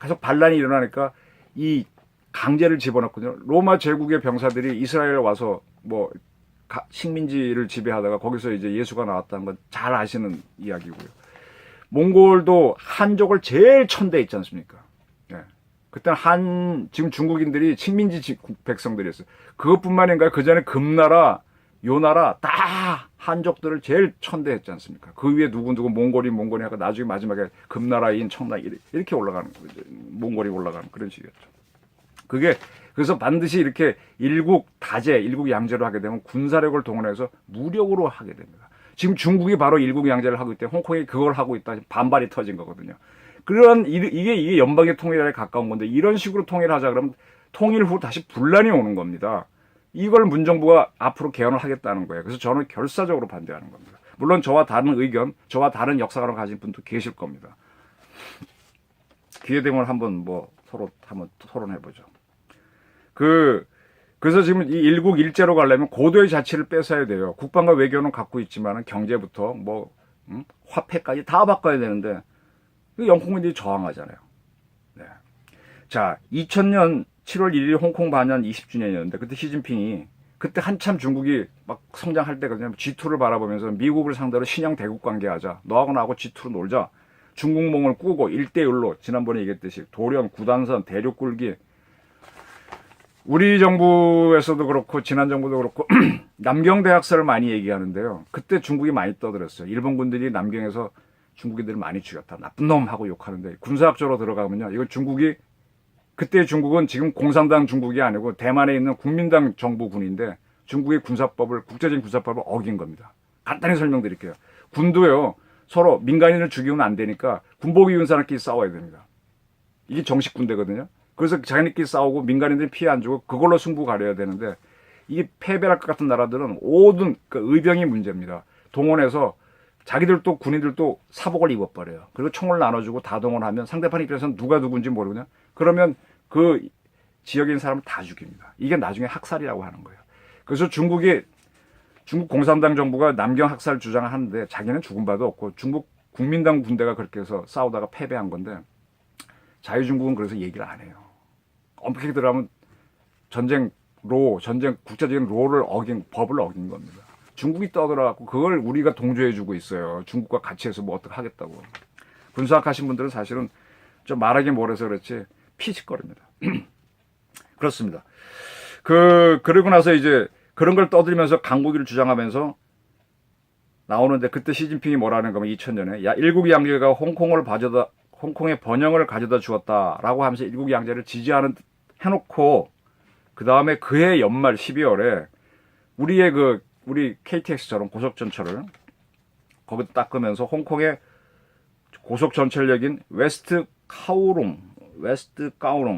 계속 반란이 일어나니까 이 강제를 집어넣거든요. 로마 제국의 병사들이 이스라엘에 와서 뭐 식민지를 지배하다가 거기서 이제 예수가 나왔다는 건 잘 아시는 이야기고요. 몽골도 한족을 제일 천대했지 않습니까? 예. 그때는 지금 중국인들이 식민지 백성들이었어요. 그것뿐만 아니라 그 전에 금나라, 요나라 다 한족들을 제일 천대했지 않습니까? 그 위에 누구 몽골이 하고 나중에 마지막에 금나라인 청나라 이렇게 올라가는 거죠. 몽골이 올라가는 그런 식이었죠. 그래서 반드시 이렇게 일국 다제, 일국 양제로 하게 되면 군사력을 동원해서 무력으로 하게 됩니다. 지금 중국이 바로 일국 양제를 하고 있대. 홍콩이 그걸 하고 있다. 반발이 터진 거거든요. 이게 연방의 통일에 가까운 건데 이런 식으로 통일하자 그러면 통일 후 다시 분란이 오는 겁니다. 이걸 문정부가 앞으로 개헌을 하겠다는 거예요. 그래서 저는 결사적으로 반대하는 겁니다. 물론 저와 다른 의견, 저와 다른 역사관을 가진 분도 계실 겁니다. 기회 되면 한번 서로 한번 토론해보죠. 그래서 지금 이 일국 일제로 가려면 고도의 자치를 뺏어야 돼요. 국방과 외교는 갖고 있지만 경제부터 화폐까지 다 바꿔야 되는데 영국민들이 저항하잖아요. 네. 자, 2000년 7월 1일 홍콩 반환 20주년이었는데 그때 시진핑이 그때 한참 중국이 막 성장할 때거든요. G2를 바라보면서 미국을 상대로 신형 대국 관계하자. 너하고 나하고 G2로 놀자. 중국몽을 꾸고 1대1로 지난번에 얘기했듯이 도련, 구단선, 대륙 굴기. 우리 정부에서도 그렇고 지난 정부도 그렇고 남경대학살을 많이 얘기하는데요. 그때 중국이 많이 떠들었어요. 일본 군들이 남경에서 중국인들을 많이 죽였다. 나쁜 놈 하고 욕하는데 군사학적으로 들어가면요. 이거 그때 중국은 지금 공산당 중국이 아니고 대만에 있는 국민당 정부군인데 중국의 국제적인 군사법을 어긴 겁니다. 간단히 설명드릴게요. 군도요. 서로 민간인을 죽이면 안 되니까 군복 입은 사람끼리 싸워야 됩니다. 이게 정식 군대거든요. 그래서 자기네끼리 싸우고 민간인들이 피해 안 주고 그걸로 승부 가려야 되는데 이게 패배할 것 같은 나라들은 모든 의병이 문제입니다. 동원해서 자기들도 군인들도 사복을 입어버려요. 그리고 총을 나눠주고 다 동원하면 상대편 입장에서는 누가 누군지 모르거든요. 그러면 그 지역에 있는 사람을 다 죽입니다. 이게 나중에 학살이라고 하는 거예요. 그래서 중국 공산당 정부가 남경 학살 주장을 하는데 자기는 죽은 바도 없고 중국 국민당 군대가 그렇게 해서 싸우다가 패배한 건데 자유중국은 그래서 얘기를 안 해요. 엄격히 들어가면 국제적인 법을 어긴 겁니다. 중국이 떠들어갖고 그걸 우리가 동조해주고 있어요. 중국과 같이 해서 뭐 어떻게 하겠다고. 군사학 하신 분들은 사실은 좀 말하기 뭐래서 그렇지 피식거립니다. 그렇습니다. 그러고 나서 이제 그런 걸 떠들면서 강국위를 주장하면서 나오는데 그때 시진핑이 뭐라는 거면 2000년에 일국 양제가 홍콩의 번영을 가져다 주었다라고 하면서 일국 양제를 지지하는 해놓고 그 다음에 그해 연말 12월에 우리 KTX처럼 고속전철을 거기다 닦으면서 홍콩의 고속전철역인 웨스트 까오롱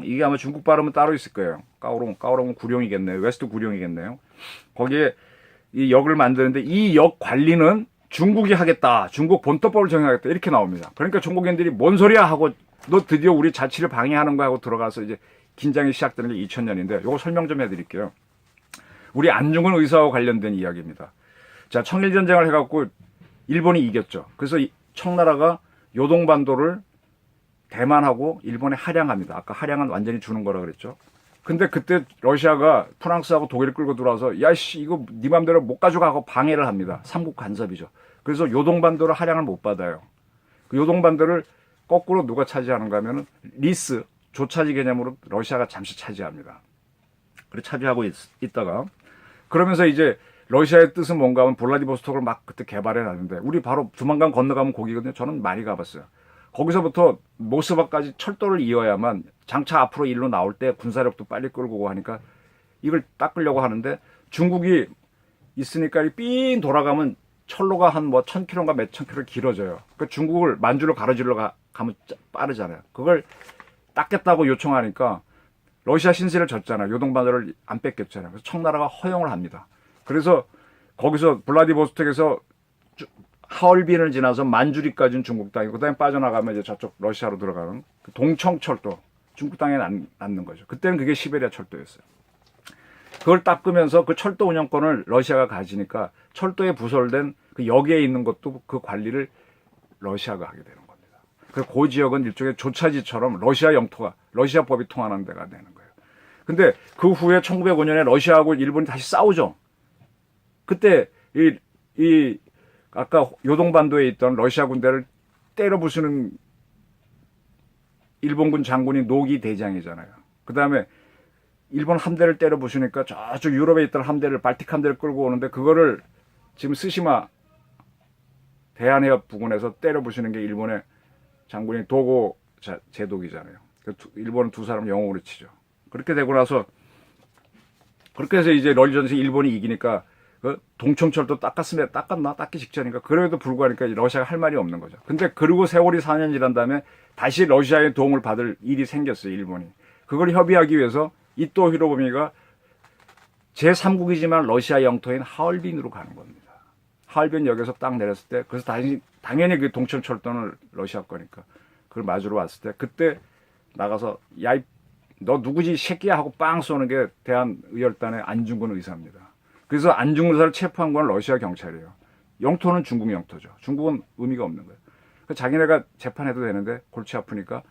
이게 아마 중국 발음은 따로 있을 거예요. 까오롱은 구룡이겠네요. 웨스트 구룡이겠네요. 거기에 이 역을 만드는데 이 역 관리는 중국이 하겠다. 중국 본토법을 정하겠다. 이렇게 나옵니다. 그러니까 중국인들이 뭔 소리야 하고 너 드디어 우리 자치를 방해하는 거야 하고 들어가서 이제 긴장이 시작되는 게 2000년인데 요거 설명 좀 해드릴게요. 우리 안중근 의사와 관련된 이야기입니다. 자, 청일전쟁을 해갖고 일본이 이겼죠. 그래서 청나라가 요동반도를 대만하고 일본에 할양합니다. 아까 할양은 완전히 주는 거라 그랬죠. 근데 그때 러시아가 프랑스하고 독일을 끌고 들어와서 야씨 이거 네 맘대로 못 가져가고 방해를 합니다. 삼국 간섭이죠. 그래서 요동반도를 할양을 못 받아요. 그 요동반도를 거꾸로 누가 차지하는가 하면은 리스 조차지 개념으로 러시아가 잠시 차지합니다. 그래 차지하고 있다가 그러면서 이제 러시아의 뜻은 뭔가 하면 블라디보스톡을 막 그때 개발해 놨는데 우리 바로 조만간 건너가면 거기거든요. 저는 많이 가봤어요. 거기서부터 모스크바까지 철도를 이어야만 장차 앞으로 일로 나올 때 군사력도 빨리 끌고 하니까 이걸 닦으려고 하는데 중국이 있으니까 삥 돌아가면 철로가 한 1000km인가 몇천 킬로 길어져요. 그러니까 중국을 만주를 가로질러 가면 빠르잖아요. 그걸 닦겠다고 요청하니까 러시아 신세를 졌잖아요. 요동반도를 안 뺏겼잖아요. 그래서 청나라가 허용을 합니다. 그래서 거기서 블라디보스톡에서 하얼빈을 지나서 만주리까지는 중국 땅이고 그다음에 빠져나가면 이제 저쪽 러시아로 들어가는 그 동청철도 중국 땅에 낳는 거죠. 그때는 그게 시베리아 철도였어요. 그걸 닦으면서 그 철도 운영권을 러시아가 가지니까 철도에 부설된 그 역에 있는 것도 그 관리를 러시아가 하게 되는 겁니다. 그래서 그 지역은 일종의 조차지처럼 러시아 영토가 러시아 법이 통하는 데가 되는 거예요. 근데 그 후에 1905년에 러시아하고 일본이 다시 싸우죠. 그때 이 아까 요동반도에 있던 러시아 군대를 때려 부수는 일본군 장군이 노기 대장이잖아요. 그 다음에 일본 함대를 때려 부수니까 저쪽 유럽에 있던 함대를 발틱 함대를 끌고 오는데 그거를 지금 스시마 대한해협 부근에서 때려 부수는 게 일본의 장군이 도고 제독이잖아요. 일본은 두 사람 영웅으로 치죠. 그렇게 되고 나서 그렇게 해서 이제 러일전쟁 일본이 이기니까 그 동청철도 닦았나? 닦기 직전인가? 그래도 불구하니까 러시아가 할 말이 없는 거죠. 근데 그리고 세월이 4년 지난 다음에 다시 러시아의 도움을 받을 일이 생겼어요, 일본이. 그걸 협의하기 위해서 이토 히로부미가 제3국이지만 러시아 영토인 하얼빈으로 가는 겁니다. 하얼빈 역에서 딱 내렸을 때, 그래서 당연히 그 동청철도는 러시아 거니까 그걸 맞으러 왔을 때, 그때 나가서 야이 너 누구지 새끼야 하고 빵 쏘는 게 대한의열단의 안중근 의사입니다. 그래서 안중근 의사를 체포한 건 러시아 경찰이에요. 영토는 중국 영토죠. 중국은 의미가 없는 거예요. 자기네가 재판해도 되는데 골치 아프니까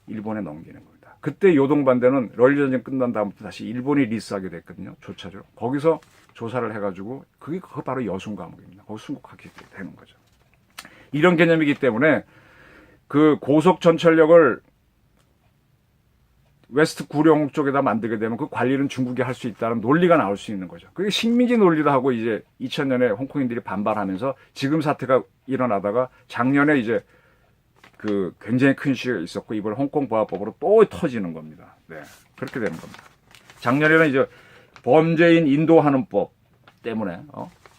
일본에 넘기는 겁니다. 그때 요동반대는 러일전쟁 끝난 다음부터 다시 일본이 리스하게 됐거든요. 조차죠. 거기서 조사를 해가지고 그게 바로 여순 감옥입니다. 거기 순국하게 되는 거죠. 이런 개념이기 때문에 그 고속 전철역을 웨스트 구룡 쪽에다 만들게 되면 그 관리는 중국이 할 수 있다는 논리가 나올 수 있는 거죠. 그게 식민지 논리다 하고 이제 2000년에 홍콩인들이 반발하면서 지금 사태가 일어나다가 작년에 이제 그 굉장히 큰 시위가 있었고 이번에 홍콩 보안법으로 또 터지는 겁니다. 네. 그렇게 되는 겁니다. 작년에는 이제 범죄인 인도하는 법 때문에,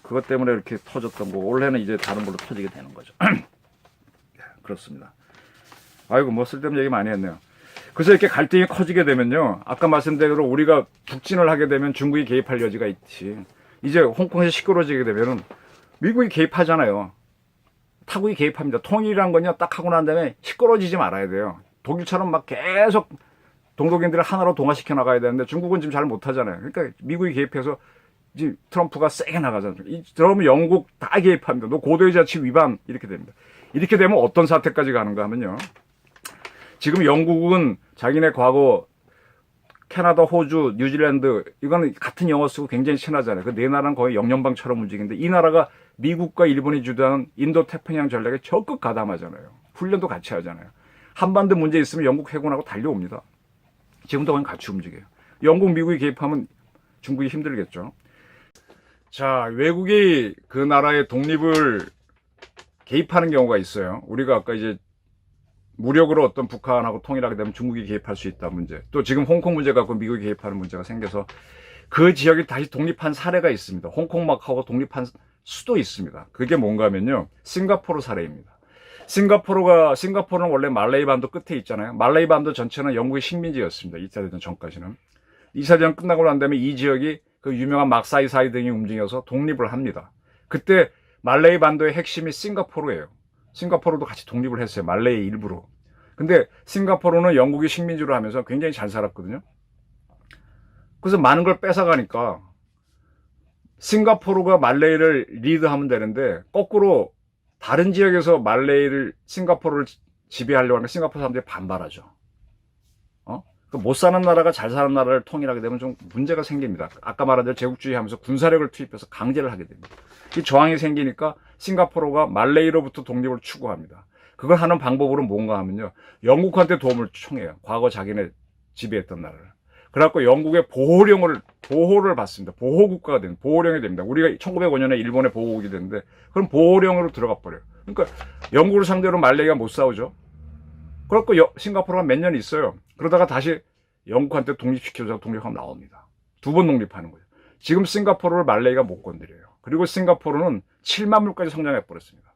그것 때문에 이렇게 터졌던 거고 올해는 이제 다른 걸로 터지게 되는 거죠. 네, 그렇습니다. 아이고, 뭐 쓸데없는 얘기 많이 했네요. 그래서 이렇게 갈등이 커지게 되면요. 아까 말씀드린 대로 우리가 북진을 하게 되면 중국이 개입할 여지가 있지. 이제 홍콩에서 시끄러워지게 되면은 미국이 개입하잖아요. 타국이 개입합니다. 통일이란 건요. 딱 하고 난 다음에 시끄러워지지 말아야 돼요. 독일처럼 막 계속 동독인들을 하나로 동화시켜 나가야 되는데 중국은 지금 잘 못하잖아요. 그러니까 미국이 개입해서 이제 트럼프가 세게 나가잖아요. 그러면 영국 다 개입합니다. 너 고도의 자치 위반 이렇게 됩니다. 이렇게 되면 어떤 사태까지 가는가 하면요. 지금 영국은 자기네 과거 캐나다, 호주, 뉴질랜드 이거는 같은 영어 쓰고 굉장히 친하잖아요. 그 네 나라는 거의 영연방처럼 움직이는데 이 나라가 미국과 일본이 주도하는 인도 태평양 전략에 적극 가담하잖아요. 훈련도 같이 하잖아요. 한반도 문제 있으면 영국 해군하고 달려옵니다. 지금도 거의 같이 움직여요. 영국, 미국이 개입하면 중국이 힘들겠죠. 자, 외국이 그 나라의 독립을 개입하는 경우가 있어요. 우리가 아까 이제 무력으로 어떤 북한하고 통일하게 되면 중국이 개입할 수 있다 문제. 또 지금 홍콩 문제 갖고 미국이 개입하는 문제가 생겨서 그 지역이 다시 독립한 사례가 있습니다. 홍콩막하고 독립한 수도 있습니다. 그게 뭔가 하면요. 싱가포르 사례입니다. 싱가포르는 원래 말레이 반도 끝에 있잖아요. 말레이 반도 전체는 영국의 식민지였습니다. 2차 대전 전까지는. 2차 대전 끝나고 난 다음에 이 지역이 그 유명한 막사이사이 등이 움직여서 독립을 합니다. 그때 말레이 반도의 핵심이 싱가포르예요. 싱가포르도 같이 독립을 했어요. 말레이 일부로. 근데 싱가포르는 영국이 식민지로 하면서 굉장히 잘 살았거든요. 그래서 많은 걸 뺏어가니까 싱가포르가 말레이를 리드하면 되는데 거꾸로 다른 지역에서 싱가포르를 지배하려고 하니까 싱가포르 사람들이 반발하죠. 못 사는 나라가 잘 사는 나라를 통일하게 되면 좀 문제가 생깁니다. 아까 말한 대로 제국주의 하면서 군사력을 투입해서 강제를 하게 됩니다. 이 저항이 생기니까 싱가포르가 말레이로부터 독립을 추구합니다. 그걸 하는 방법으로 뭔가 하면요. 영국한테 도움을 청해요. 과거 자기네 지배했던 나라를. 그래갖고 영국의 보호를 받습니다. 보호국가가 됩니다. 보호령이 됩니다. 우리가 1905년에 일본의 보호국이 됐는데 그럼 보호령으로 들어가 버려요. 그러니까 영국을 상대로 말레이가 못 싸우죠. 그래갖고 싱가포르가 몇 년 있어요. 그러다가 다시 영국한테 독립시켜서 독립하면 나옵니다. 두 번 독립하는 거예요. 지금 싱가포르를 말레이가 못 건드려요. 그리고 싱가포르는 7만 물까지 성장해버렸습니다.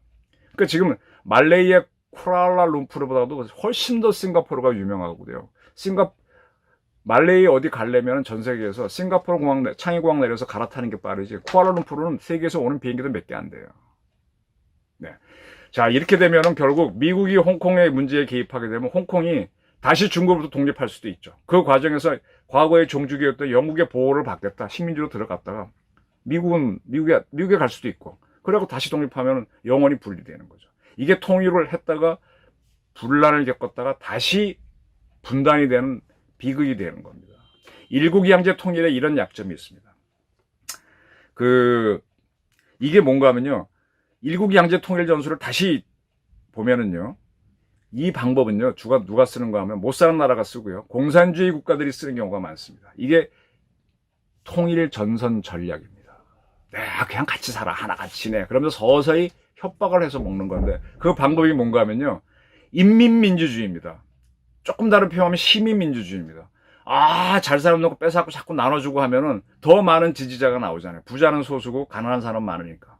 그러니까 지금 말레이의 쿠알라룸푸르보다도 훨씬 더 싱가포르가 유명하고요. 말레이 어디 가려면 전 세계에서 싱가포르 공항, 창의 공항 내려서 갈아타는 게 빠르지. 쿠알라룸푸르는 세계에서 오는 비행기도 몇 개 안 돼요. 네. 자, 이렇게 되면은 결국 미국이 홍콩의 문제에 개입하게 되면 홍콩이 다시 중국으로부터 독립할 수도 있죠. 그 과정에서 과거의 종주국이었던 영국의 보호를 받겠다. 식민지로 들어갔다가 미국에 갈 수도 있고. 그리고 다시 독립하면 영원히 분리되는 거죠. 이게 통일을 했다가 분란을 겪었다가 다시 분단이 되는 비극이 되는 겁니다. 일국 양제 통일에 이런 약점이 있습니다. 이게 뭔가 하면요. 일국 양제 통일 전술을 다시 보면은요. 이 방법은요. 누가 쓰는가 하면 못 사는 나라가 쓰고요. 공산주의 국가들이 쓰는 경우가 많습니다. 이게 통일 전선 전략입니다. 그냥 같이 살아. 하나같이 지내. 그러면서 서서히 협박을 해서 먹는 건데 그 방법이 뭔가 하면요. 인민민주주의입니다. 조금 다른 표현하면 시민민주주의입니다. 잘 사람 놓고 뺏어갖고 자꾸 나눠주고 하면은 더 많은 지지자가 나오잖아요. 부자는 소수고 가난한 사람 많으니까.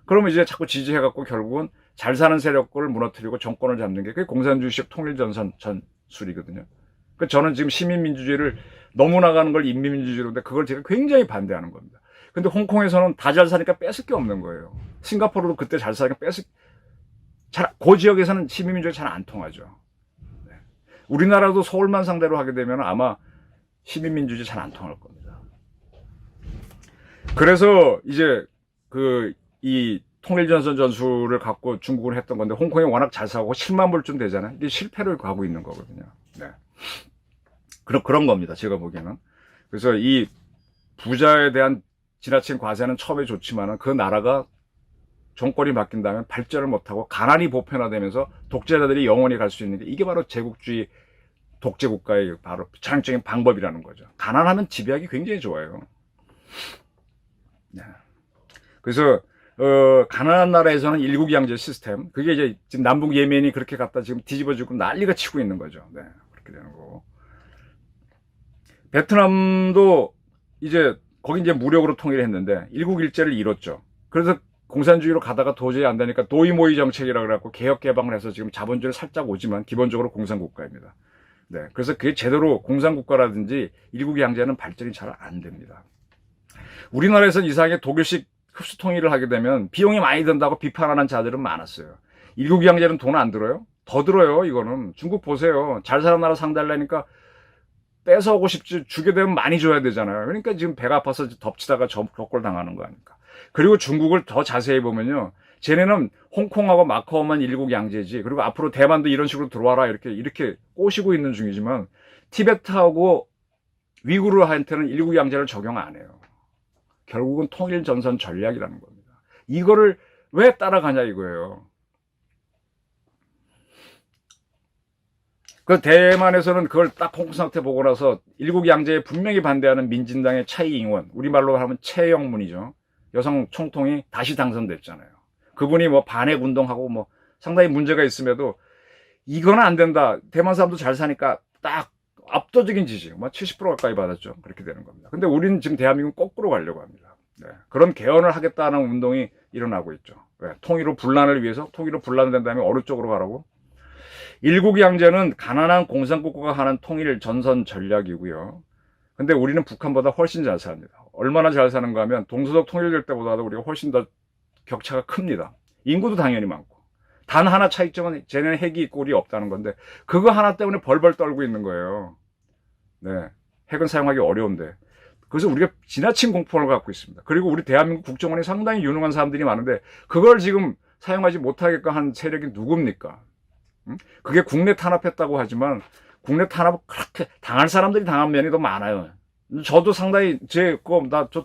그러면 이제 자꾸 지지해갖고 결국은 잘 사는 세력을 무너뜨리고 정권을 잡는 게 그게 공산주의식 통일전선 전술이거든요. 저는 지금 시민민주주의를 너무 나가는 걸 인민민주주의로인데 그걸 제가 굉장히 반대하는 겁니다. 근데 홍콩에서는 다 잘 사니까 뺏을 게 없는 거예요. 싱가포르도 그때 잘 사니까 그 지역에서는 시민민주주의 잘 안 통하죠. 네. 우리나라도 서울만 상대로 하게 되면 아마 시민민주주의 잘 안 통할 겁니다. 그래서 이제 이 통일전선 전술을 갖고 중국을 했던 건데 홍콩이 워낙 잘 사고 7만 불쯤 되잖아요. 이게 실패를 가고 있는 거거든요. 네. 그런 겁니다. 제가 보기에는. 그래서 이 부자에 대한 지나친 과세는 처음에 좋지만은 그 나라가 정권이 바뀐다면 발전을 못하고 가난이 보편화되면서 독재자들이 영원히 갈 수 있는 게 이게 바로 제국주의 독재국가의 바로 전형적인 방법이라는 거죠. 가난하면 지배하기 굉장히 좋아요. 네. 그래서 가난한 나라에서는 일국양제 시스템 그게 이제 지금 남북 예멘이 그렇게 갖다 지금 뒤집어지고 난리가 치고 있는 거죠. 네, 그렇게 되는 거고 베트남도 이제 거기 이제 무력으로 통일을 했는데 일국일제를 이뤘죠. 그래서 공산주의로 가다가 도저히 안 되니까 도이모이 정책이라고 그래갖고 개혁 개방을 해서 지금 자본주의를 살짝 오지만 기본적으로 공산국가입니다. 네, 그래서 그게 제대로 공산국가라든지 일국의 양제는 발전이 잘 안 됩니다. 우리나라에서는 이상하게 독일식 흡수 통일을 하게 되면 비용이 많이 든다고 비판하는 자들은 많았어요. 일국의 양제는 돈 안 들어요? 더 들어요. 이거는 중국 보세요. 잘 사는 나라 상달라니까 뺏어오고 싶지 주게 되면 많이 줘야 되잖아요. 그러니까 지금 배가 아파서 덮치다가 적골 당하는 거 아닙니까? 그리고 중국을 더 자세히 보면요. 쟤네는 홍콩하고 마카오만 일국 양제지. 그리고 앞으로 대만도 이런 식으로 들어와라 이렇게 꼬시고 있는 중이지만 티베트하고 위구르한테는 일국 양제를 적용 안 해요. 결국은 통일 전선 전략이라는 겁니다. 이거를 왜 따라가냐 이거예요. 그 대만에서는 그걸 딱 홍콩 상태 보고 나서 일국 양제에 분명히 반대하는 민진당의 차이잉원, 우리말로 하면 최영문이죠. 여성 총통이 다시 당선됐잖아요. 그분이 뭐 반핵 운동하고 뭐 상당히 문제가 있음에도 이건 안 된다. 대만 사람도 잘 사니까 딱 압도적인 지지, 뭐 70% 가까이 받았죠. 그렇게 되는 겁니다. 근데 우리는 지금 대한민국 거꾸로 가려고 합니다. 네. 그런 개헌을 하겠다는 운동이 일어나고 있죠. 네. 통일로 분란을 위해서 통일로 분란된 다음에 어느 쪽으로 가라고? 일국 양제는 가난한 공산국가가 하는 통일 전선 전략이고요. 근데 우리는 북한보다 훨씬 잘 삽니다. 얼마나 잘 사는가 하면 동서독 통일될 때보다도 우리가 훨씬 더 격차가 큽니다. 인구도 당연히 많고. 단 하나 차이점은 쟤네는 핵이 있고 우리 없다는 건데 그거 하나 때문에 벌벌 떨고 있는 거예요. 네, 핵은 사용하기 어려운데. 그래서 우리가 지나친 공포를 갖고 있습니다. 그리고 우리 대한민국 국정원이 상당히 유능한 사람들이 많은데 그걸 지금 사용하지 못하게끔 한 세력이 누굽니까? 그게 국내 탄압했다고 하지만 국내 탄압을 그렇게 당할 사람들이 당한 면이 더 많아요. 저도 상당히 저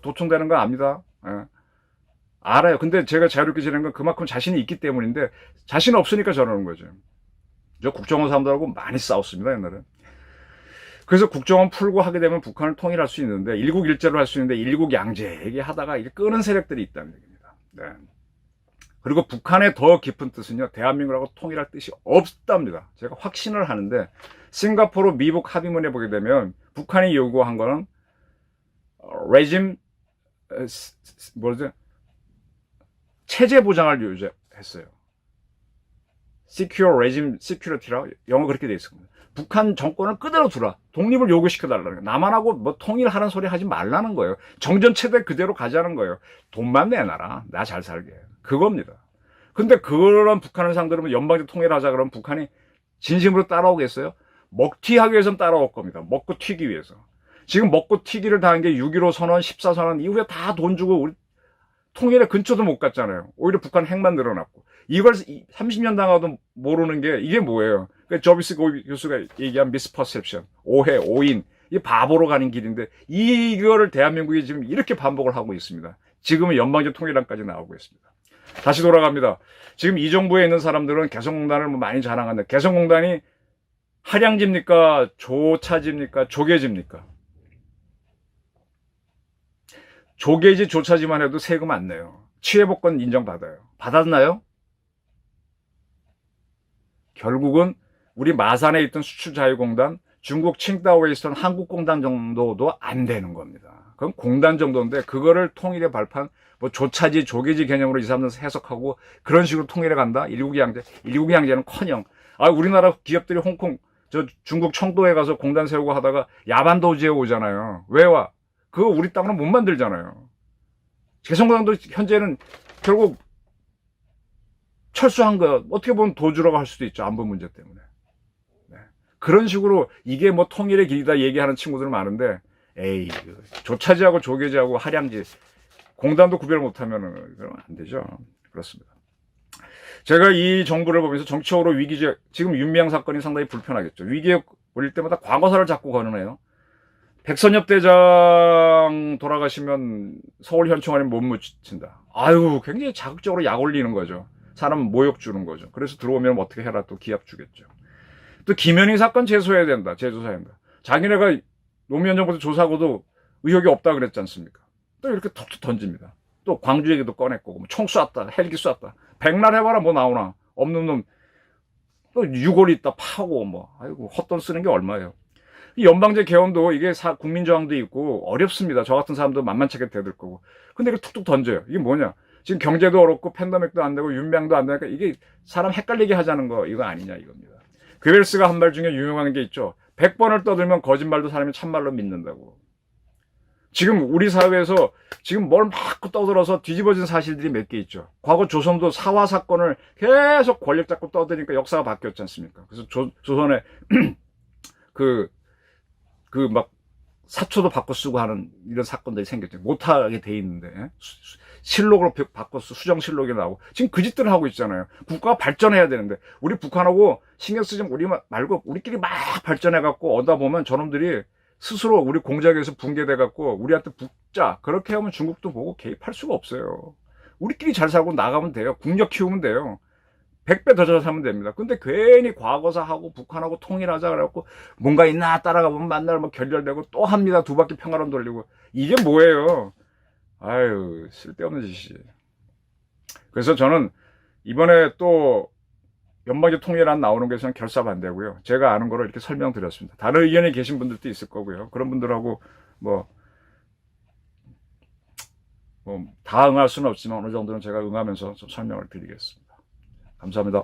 도청되는 거 압니다. 예. 알아요. 근데 제가 자유롭게 지내는 건 그만큼 자신이 있기 때문인데 자신 없으니까 저러는 거죠. 저 국정원 사람들하고 많이 싸웠습니다 옛날에. 그래서 국정원 풀고 하게 되면 북한을 통일할 수 있는데 일국 일제로 할 수 있는데 일국 양제 얘기하다가 이게 끄는 세력들이 있다는 얘기입니다. 네. 그리고 북한의 더 깊은 뜻은요, 대한민국하고 통일할 뜻이 없답니다. 제가 확신을 하는데, 싱가포르 미북 합의문에 보게 되면, 북한이 요구한 거는, 레짐, 체제 보장을 요구했어요. Secure Regime Security라 영어 그렇게 돼 있습니다. 북한 정권을 그대로 두라. 독립을 요구시켜달라는 거예요. 남한하고 뭐 통일하는 소리 하지 말라는 거예요. 정전체대 그대로 가자는 거예요. 돈만 내놔라. 나 잘 살게. 그겁니다. 근데 그런 북한을 상대로 연방제 통일하자 그러면 북한이 진심으로 따라오겠어요? 먹튀하기 위해서는 따라올 겁니다. 먹고 튀기 위해서. 지금 먹고 튀기를 당한 게 6.15 선언, 14선언 이후에 다 돈 주고 우리 통일의 근처도 못 갔잖아요. 오히려 북한 핵만 늘어났고. 이걸 30년 당하도 모르는 게 이게 뭐예요? 그러니까 저비스 교수가 얘기한 미스퍼셉션, 오해, 오인, 이 바보로 가는 길인데 이거를 대한민국이 지금 이렇게 반복을 하고 있습니다. 지금은 연방제 통일안까지 나오고 있습니다. 다시 돌아갑니다. 지금 이 정부에 있는 사람들은 개성공단을 많이 자랑하는데 개성공단이 한량집니까? 조차집니까? 조개집니까? 조개지 조차지만 해도 세금 안 내요. 취해복권 인정받아요. 받았나요? 결국은 우리 마산에 있던 수출자유공단, 중국 칭다오에 있던 한국공단 정도도 안 되는 겁니다. 그럼 공단 정도인데 그거를 통일에 발판 뭐 조차지 조개지 개념으로 이 사람들 해석하고 그런 식으로 통일해 간다. 일국이 양제, 일국이 양제는커녕 우리나라 기업들이 홍콩 저 중국 청도에 가서 공단 세우고 하다가 야반도주에 오잖아요. 왜 와? 그거 우리 땅으로 못 만들잖아요. 개성공단도 현재는 결국 철수한 거 어떻게 보면 도주라고 할 수도 있죠. 안보 문제 때문에. 네. 그런 식으로 이게 뭐 통일의 길이다 얘기하는 친구들 많은데 에이 조차지하고 조개지하고 한량지 공단도 구별 못하면은 그러면 안 되죠. 그렇습니다. 제가 이 정부를 보면서 정치적으로 위기적 지금 윤미향 사건이 상당히 불편하겠죠. 위기에 올릴 때마다 과거사를 자꾸 거론해요. 백선엽 대장 돌아가시면 서울 현충원에 못 묻힌다. 굉장히 자극적으로 약 올리는 거죠. 사람 모욕 주는 거죠. 그래서 들어오면 어떻게 해라 또 기합 주겠죠. 또 김현희 사건 재조사해야 된다. 재조사해야 된다. 자기네가 노무현 정부 때 조사하고도 의혹이 없다 그랬지 않습니까? 또 이렇게 톡톡 던집니다. 또 광주 얘기도 꺼냈고 총 쐈다. 헬기 쐈다. 백날 해봐라 뭐 나오나. 없는 놈 또 유골 있다 파고 헛돈 쓰는 게 얼마예요. 연방제 개헌도 이게 국민저항도 있고 어렵습니다. 저 같은 사람도 만만찮게 대들 거고. 근데 이걸 툭툭 던져요. 이게 뭐냐. 지금 경제도 어렵고 팬데믹도 안 되고 윤명도 안 되니까 이게 사람 헷갈리게 하자는 거 이거 아니냐 이겁니다. 괴벨스가 한 말 중에 유명한 게 있죠. 100번을 떠들면 거짓말도 사람이 참말로 믿는다고. 지금 우리 사회에서 지금 뭘 막 떠들어서 뒤집어진 사실들이 몇 개 있죠. 과거 조선도 사화 사건을 계속 권력 잡고 떠드니까 역사가 바뀌었지 않습니까? 그래서 조선에 막 사초도 바꿔 쓰고 하는 이런 사건들이 생겼죠. 못하게 돼 있는데 실록으로 바꿔 수정실록이 나오고 지금 그 짓들을 하고 있잖아요. 국가가 발전해야 되는데 우리 북한하고 신경 쓰지 우리 말고 우리끼리 막 발전해갖고 얻다 보면 저놈들이 스스로 우리 공작에서 붕괴돼갖고 우리한테 붙자 그렇게 하면 중국도 보고 개입할 수가 없어요. 우리끼리 잘 살고 나가면 돼요. 국력 키우면 돼요. 100배 더 잘 살면 됩니다. 근데 괜히 과거사하고 북한하고 통일하자 그래갖고 뭔가 있나 따라가보면 만날 결렬되고 또 합니다. 두 바퀴 평화론 돌리고. 이게 뭐예요? 쓸데없는 짓이지. 그래서 저는 이번에 또 연방제 통일안 나오는 게 저는 결사 반대고요. 제가 아는 거를 이렇게 설명드렸습니다. 다른 의견이 계신 분들도 있을 거고요. 그런 분들하고 다 응할 수는 없지만 어느 정도는 제가 응하면서 좀 설명을 드리겠습니다. 감사합니다.